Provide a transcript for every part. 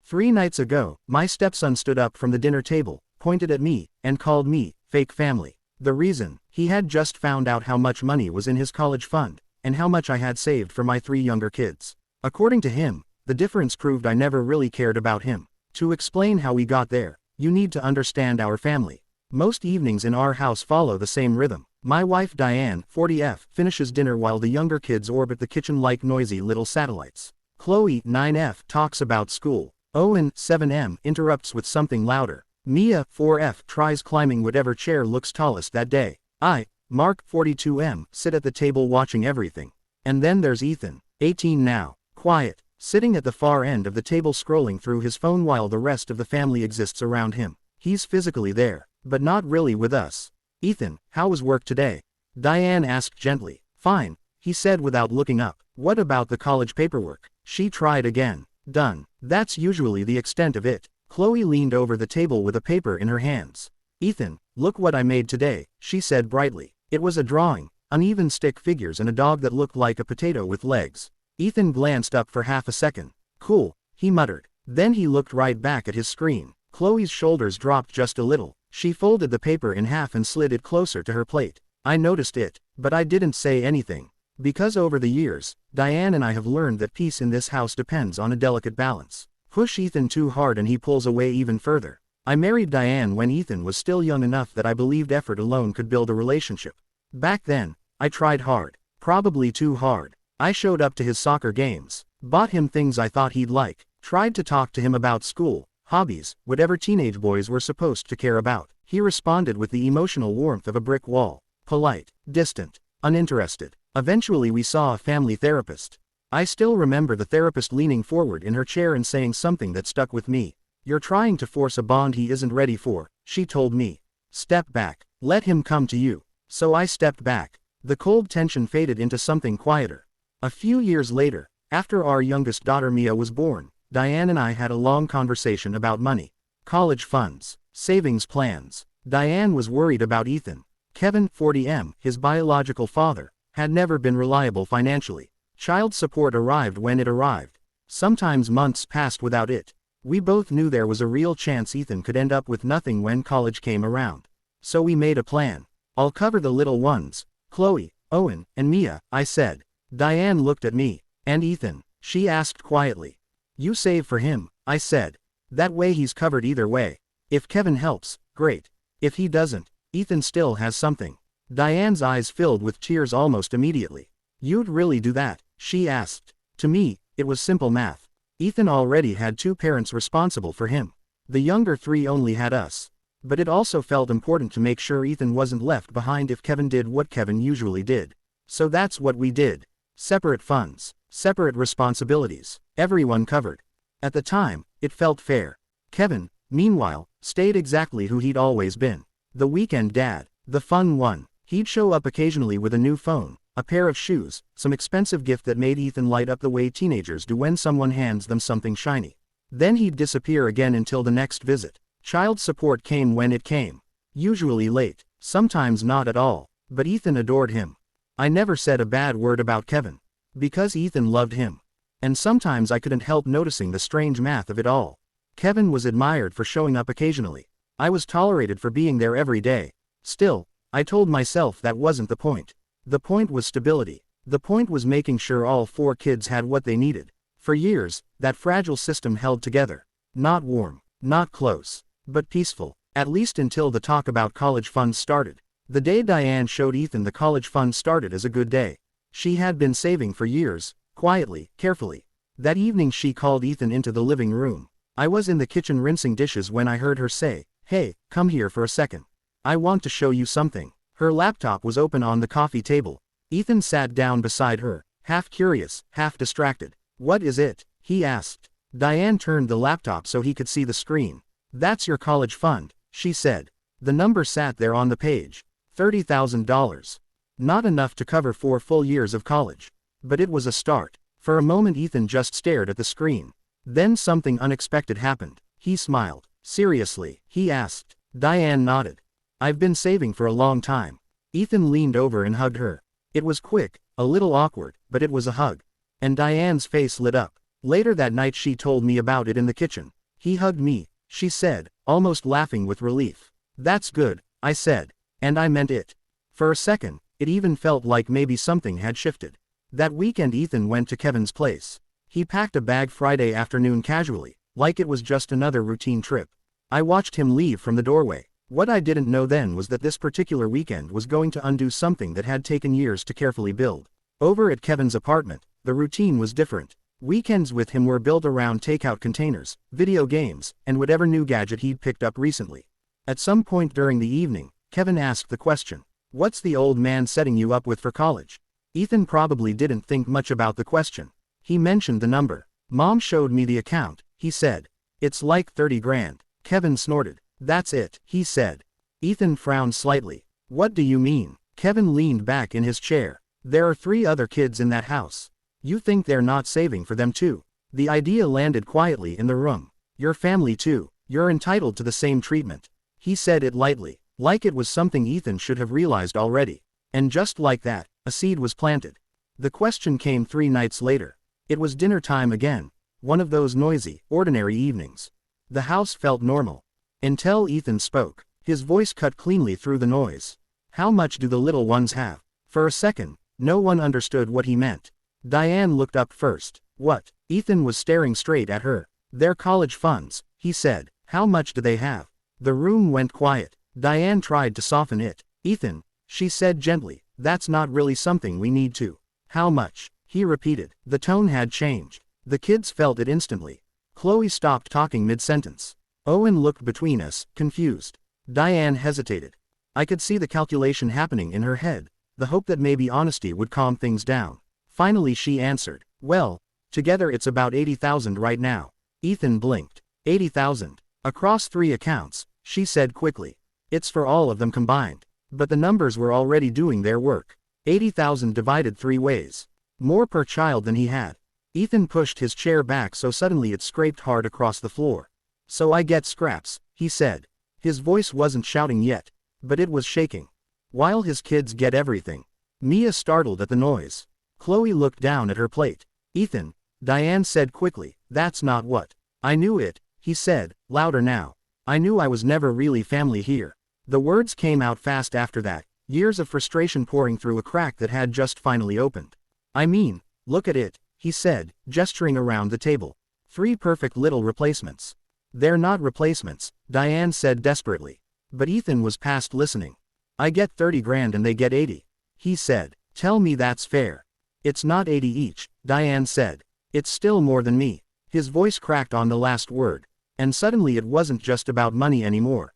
3 nights ago, my stepson stood up from the dinner table, pointed at me, and called me, fake family. The reason? He had just found out how much money was in his college fund, and how much I had saved for my 3 younger kids. According to him, the difference proved I never really cared about him. To explain how we got there, you need to understand our family. Most evenings in our house follow the same rhythm. My wife Diane, 40F, finishes dinner while the younger kids orbit the kitchen like noisy little satellites. Chloe, 9F, talks about school. Owen, 7M, interrupts with something louder. Mia, 4F, tries climbing whatever chair looks tallest that day. I, Mark, 42M, sit at the table watching everything. And then there's Ethan, 18 now, quiet, sitting at the far end of the table scrolling through his phone while the rest of the family exists around him. He's physically there, but not really with us. Ethan, how was work today? Diane asked gently. Fine, he said without looking up. What about the college paperwork? She tried again. Done. That's usually the extent of it. Chloe leaned over the table with a paper in her hands. Ethan, look what I made today, she said brightly. It was a drawing, uneven stick figures and a dog that looked like a potato with legs. Ethan glanced up for half a second. Cool, he muttered. Then he looked right back at his screen. Chloe's shoulders dropped just a little. She folded the paper in half and slid it closer to her plate. I noticed it, but I didn't say anything. Because over the years, Diane and I have learned that peace in this house depends on a delicate balance. Push Ethan too hard and he pulls away even further. I married Diane when Ethan was still young enough that I believed effort alone could build a relationship. Back then, I tried hard. Probably too hard. I showed up to his soccer games, bought him things I thought he'd like, tried to talk to him about school, hobbies, whatever teenage boys were supposed to care about. He responded with the emotional warmth of a brick wall. Polite, distant, uninterested. Eventually we saw a family therapist. I still remember the therapist leaning forward in her chair and saying something that stuck with me. You're trying to force a bond he isn't ready for, she told me. Step back. Let him come to you. So I stepped back. The cold tension faded into something quieter. A few years later, after our youngest daughter Mia was born, Diane and I had a long conversation about money. College funds. Savings plans. Diane was worried about Ethan. Kevin, 40M, his biological father, had never been reliable financially. Child support arrived when it arrived. Sometimes months passed without it. We both knew there was a real chance Ethan could end up with nothing when college came around. So we made a plan. I'll cover the little ones. Chloe, Owen, and Mia, I said. Diane looked at me. And Ethan? She asked quietly. You save for him, I said. That way he's covered either way. If Kevin helps, great. If he doesn't, Ethan still has something. Diane's eyes filled with tears almost immediately. You'd really do that? She asked. To me, it was simple math. Ethan already had 2 parents responsible for him. The younger 3 only had us. But it also felt important to make sure Ethan wasn't left behind if Kevin did what Kevin usually did. So that's what we did. Separate funds. Separate responsibilities. Everyone covered. At the time, it felt fair. Kevin, meanwhile, stayed exactly who he'd always been. The weekend dad. The fun one. He'd show up occasionally with a new phone, a pair of shoes, some expensive gift that made Ethan light up the way teenagers do when someone hands them something shiny. Then he'd disappear again until the next visit. Child support came when it came. Usually late, sometimes not at all, but Ethan adored him. I never said a bad word about Kevin. Because Ethan loved him. And sometimes I couldn't help noticing the strange math of it all. Kevin was admired for showing up occasionally. I was tolerated for being there every day. Still, I told myself that wasn't the point. The point was stability. The point was making sure all 4 kids had what they needed. For years, that fragile system held together. Not warm, not close, but peaceful. At least until the talk about college funds started. The day Diane showed Ethan the college fund started as a good day. She had been saving for years, quietly, carefully. That evening she called Ethan into the living room. I was in the kitchen rinsing dishes when I heard her say, "Hey, come here for a second. I want to show you something." Her laptop was open on the coffee table. Ethan sat down beside her, half curious, half distracted. "What is it?" he asked. Diane turned the laptop so he could see the screen. "That's your college fund," she said. The number sat there on the page. $30,000. Not enough to cover 4 full years of college. But it was a start. For a moment Ethan just stared at the screen. Then something unexpected happened. He smiled. "Seriously?" he asked. Diane nodded. "I've been saving for a long time." Ethan leaned over and hugged her. It was quick, a little awkward, but it was a hug. And Diane's face lit up. Later that night she told me about it in the kitchen. He hugged me, she said, almost laughing with relief. That's good, I said. And I meant it. For a second, it even felt like maybe something had shifted. That weekend Ethan went to Kevin's place. He packed a bag Friday afternoon casually, like it was just another routine trip. I watched him leave from the doorway. What I didn't know then was that this particular weekend was going to undo something that had taken years to carefully build. Over at Kevin's apartment, the routine was different. Weekends with him were built around takeout containers, video games, and whatever new gadget he'd picked up recently. At some point during the evening, Kevin asked the question, "What's the old man setting you up with for college?" Ethan probably didn't think much about the question. He mentioned the number. "Mom showed me the account," he said. "It's like 30 grand. Kevin snorted. "That's it," he said. Ethan frowned slightly. "What do you mean?" Kevin leaned back in his chair. "There are 3 other kids in that house. You think they're not saving for them too?" The idea landed quietly in the room. "Your family too. You're entitled to the same treatment." He said it lightly, like it was something Ethan should have realized already. And just like that, a seed was planted. The question came 3 nights later. It was dinner time again. One of those noisy, ordinary evenings. The house felt normal. Until Ethan spoke. His voice cut cleanly through the noise. "How much do the little ones have?" For a second, no one understood what he meant. Diane looked up first. "What?" Ethan was staring straight at her. "Their college funds," he said. "How much do they have?" The room went quiet. Diane tried to soften it. "Ethan," she said gently, "that's not really something we need to." "How much?" he repeated. The tone had changed. The kids felt it instantly. Chloe stopped talking mid-sentence. Owen looked between us, confused. Diane hesitated. I could see the calculation happening in her head, the hope that maybe honesty would calm things down. Finally she answered, "Well, together it's about 80,000 right now." Ethan blinked. 80,000. Across 3 accounts, she said quickly. "It's for all of them combined." But the numbers were already doing their work. 80,000 divided 3 ways. More per child than he had. Ethan pushed his chair back so suddenly it scraped hard across the floor. "So I get scraps," he said. His voice wasn't shouting yet, but it was shaking. "While his kids get everything." Mia startled at the noise. Chloe looked down at her plate. "Ethan," Diane said quickly, "that's not what." "I knew it," he said, louder now. "I knew I was never really family here." The words came out fast after that, years of frustration pouring through a crack that had just finally opened. "I mean, look at it," he said, gesturing around the table. 3 perfect little replacements. "They're not replacements," Diane said desperately. But Ethan was past listening. "I get 30 grand and they get 80. He said. "Tell me that's fair." "It's not 80 each," Diane said. "It's still more than me." His voice cracked on the last word. And suddenly it wasn't just about money anymore.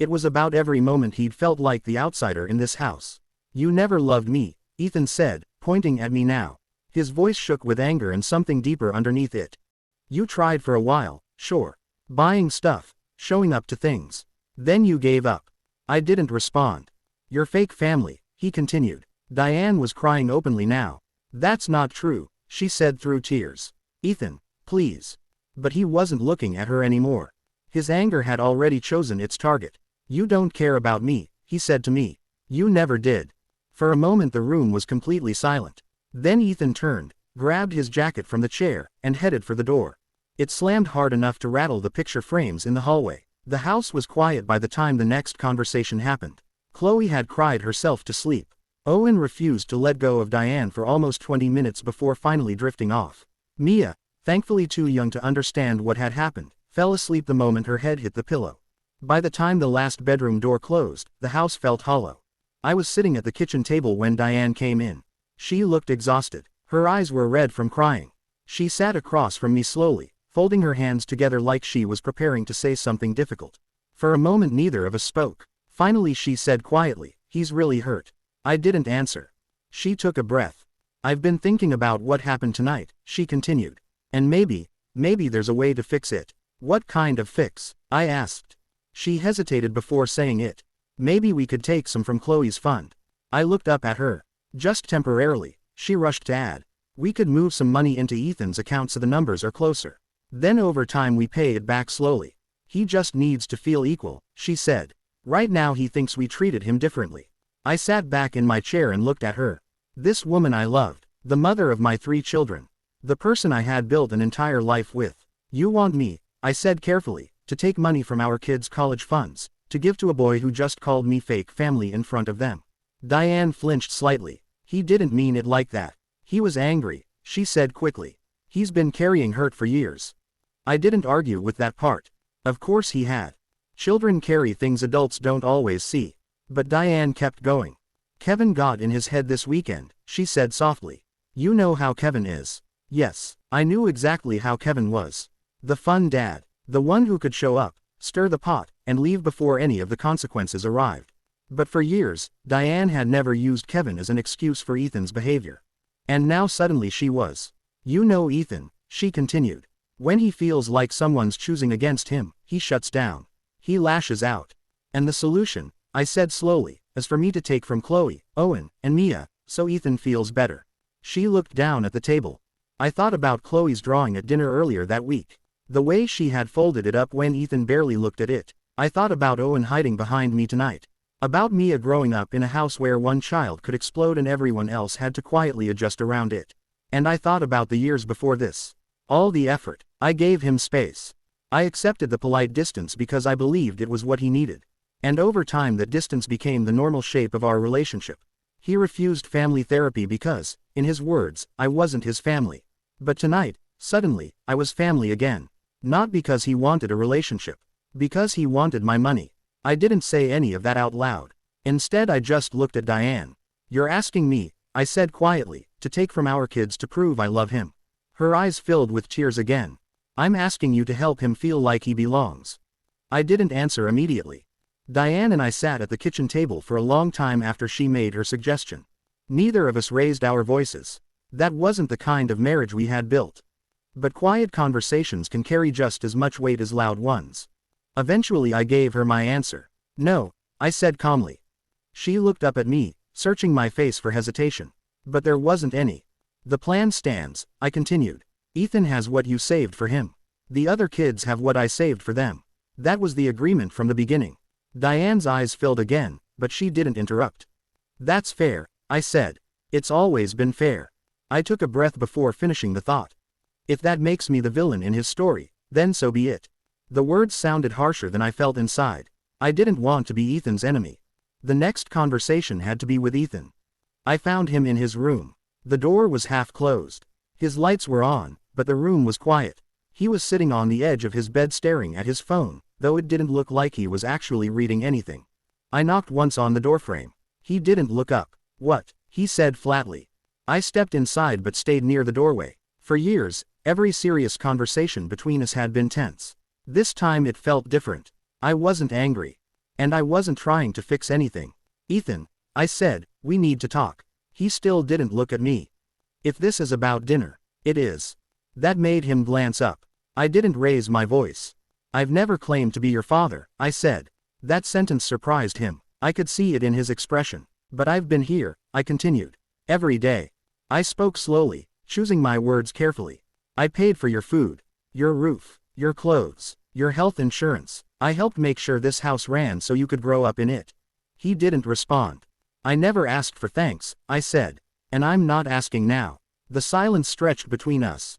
It was about every moment he'd felt like the outsider in this house. "You never loved me," Ethan said, pointing at me now. His voice shook with anger and something deeper underneath it. "You tried for a while, sure. Buying stuff, showing up to things. Then you gave up." I didn't respond. "Your fake family," he continued. Diane was crying openly now. "That's not true," she said through tears. "Ethan, please." But he wasn't looking at her anymore. His anger had already chosen its target. "You don't care about me," he said to me. "You never did." For a moment the room was completely silent. Then Ethan turned, grabbed his jacket from the chair, and headed for the door. It slammed hard enough to rattle the picture frames in the hallway. The house was quiet by the time the next conversation happened. Chloe had cried herself to sleep. Owen refused to let go of Diane for almost 20 minutes before finally drifting off. Mia, thankfully too young to understand what had happened, fell asleep the moment her head hit the pillow. By the time the last bedroom door closed, the house felt hollow. I was sitting at the kitchen table when Diane came in. She looked exhausted. Her eyes were red from crying. She sat across from me slowly, folding her hands together like she was preparing to say something difficult. For a moment neither of us spoke. Finally she said quietly, "He's really hurt." I didn't answer. She took a breath. "I've been thinking about what happened tonight," she continued. "And maybe there's a way to fix it." "What kind of fix?" I asked. She hesitated before saying it. "Maybe we could take some from Chloe's fund." I looked up at her. "Just temporarily," she rushed to add. "We could move some money into Ethan's account so the numbers are closer. Then over time we pay it back slowly. He just needs to feel equal," she said. "Right now he thinks we treated him differently." I sat back in my chair and looked at her. This woman I loved, the mother of my 3 children. The person I had built an entire life with. You want me, I said carefully, to take money from our kids' college funds, to give to a boy who just called me fake family in front of them. Diane flinched slightly. He didn't mean it like that. He was angry, she said quickly. He's been carrying hurt for years. I didn't argue with that part. Of course he had. Children carry things adults don't always see. But Diane kept going. Kevin got in his head this weekend, she said softly. You know how Kevin is. Yes, I knew exactly how Kevin was. The fun dad. The one who could show up, stir the pot, and leave before any of the consequences arrived. But for years, Diane had never used Kevin as an excuse for Ethan's behavior. And now suddenly she was. You know Ethan, she continued. When he feels like someone's choosing against him, he shuts down. He lashes out. And the solution, I said slowly, is for me to take from Chloe, Owen, and Mia, so Ethan feels better. She looked down at the table. I thought about Chloe's drawing at dinner earlier that week. The way she had folded it up when Ethan barely looked at it. I thought about Owen hiding behind me tonight. About Mia growing up in a house where one child could explode and everyone else had to quietly adjust around it. And I thought about the years before this. All the effort. I gave him space. I accepted the polite distance because I believed it was what he needed. And over time that distance became the normal shape of our relationship. He refused family therapy because, in his words, I wasn't his family. But tonight, suddenly, I was family again. Not because he wanted a relationship. Because he wanted my money. I didn't say any of that out loud. Instead I just looked at Diane. You're asking me, I said quietly, to take from our kids to prove I love him. Her eyes filled with tears again. I'm asking you to help him feel like he belongs. I didn't answer immediately. Diane and I sat at the kitchen table for a long time after she made her suggestion. Neither of us raised our voices. That wasn't the kind of marriage we had built. But quiet conversations can carry just as much weight as loud ones. Eventually I gave her my answer. No, I said calmly. She looked up at me, searching my face for hesitation. But there wasn't any. The plan stands, I continued. Ethan has what you saved for him. The other kids have what I saved for them. That was the agreement from the beginning. Diane's eyes filled again, but she didn't interrupt. That's fair, I said. It's always been fair. I took a breath before finishing the thought. If that makes me the villain in his story, then so be it. The words sounded harsher than I felt inside. I didn't want to be Ethan's enemy. The next conversation had to be with Ethan. I found him in his room. The door was half closed. His lights were on, but the room was quiet. He was sitting on the edge of his bed staring at his phone, though it didn't look like he was actually reading anything. I knocked once on the doorframe. He didn't look up. What? He said flatly. I stepped inside but stayed near the doorway. For years, every serious conversation between us had been tense. This time it felt different. I wasn't angry. And I wasn't trying to fix anything. Ethan, I said, we need to talk. He still didn't look at me. If this is about dinner, it is. That made him glance up. I didn't raise my voice. I've never claimed to be your father, I said. That sentence surprised him. I could see it in his expression. But I've been here, I continued. Every day. I spoke slowly, choosing my words carefully. I paid for your food, your roof, your clothes, your health insurance. I helped make sure this house ran so you could grow up in it. He didn't respond. I never asked for thanks, I said. And I'm not asking now. The silence stretched between us.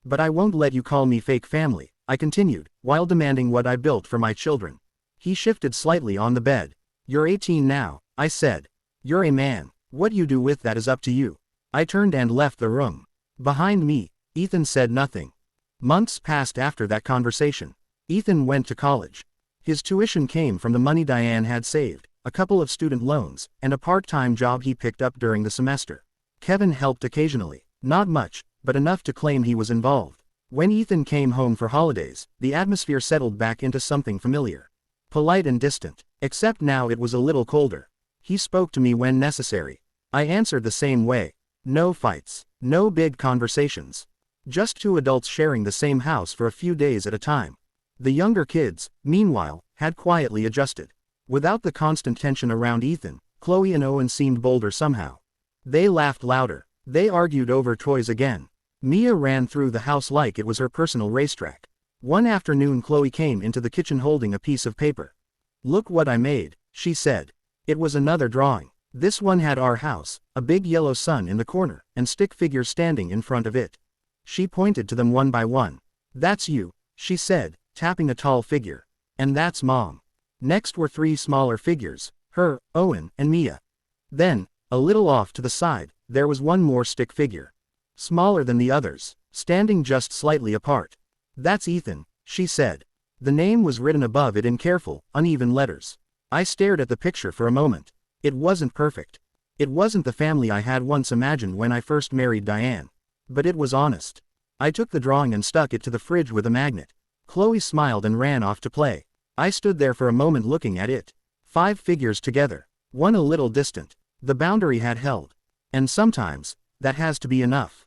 But I won't let you call me fake family, I continued, while demanding what I built for my children. He shifted slightly on the bed. You're 18 now, I said. You're a man. What you do with that is up to you. I turned and left the room. Behind me, Ethan said nothing. Months passed after that conversation. Ethan went to college. His tuition came from the money Diane had saved, a couple of student loans, and a part-time job he picked up during the semester. Kevin helped occasionally. Not much, but enough to claim he was involved. When Ethan came home for holidays, the atmosphere settled back into something familiar. Polite and distant. Except now it was a little colder. He spoke to me when necessary. I answered the same way. No fights. No big conversations. Just two adults sharing the same house for a few days at a time. The younger kids, meanwhile, had quietly adjusted. Without the constant tension around Ethan, Chloe and Owen seemed bolder somehow. They laughed louder. They argued over toys again. Mia ran through the house like it was her personal racetrack. One afternoon Chloe came into the kitchen holding a piece of paper. Look what I made, she said. It was another drawing. This one had our house, a big yellow sun in the corner, and stick figures standing in front of it. She pointed to them one by one. That's you, she said, tapping a tall figure. And that's Mom. Next were 3 smaller figures, her, Owen, and Mia. Then, a little off to the side, there was one more stick figure. Smaller than the others, standing just slightly apart. That's Ethan, she said. The name was written above it in careful, uneven letters. I stared at the picture for a moment. It wasn't perfect. It wasn't the family I had once imagined when I first married Diane. But it was honest. I took the drawing and stuck it to the fridge with a magnet. Chloe smiled and ran off to play. I stood there for a moment looking at it. 5 figures together. One a little distant. The boundary had held. And sometimes, that has to be enough.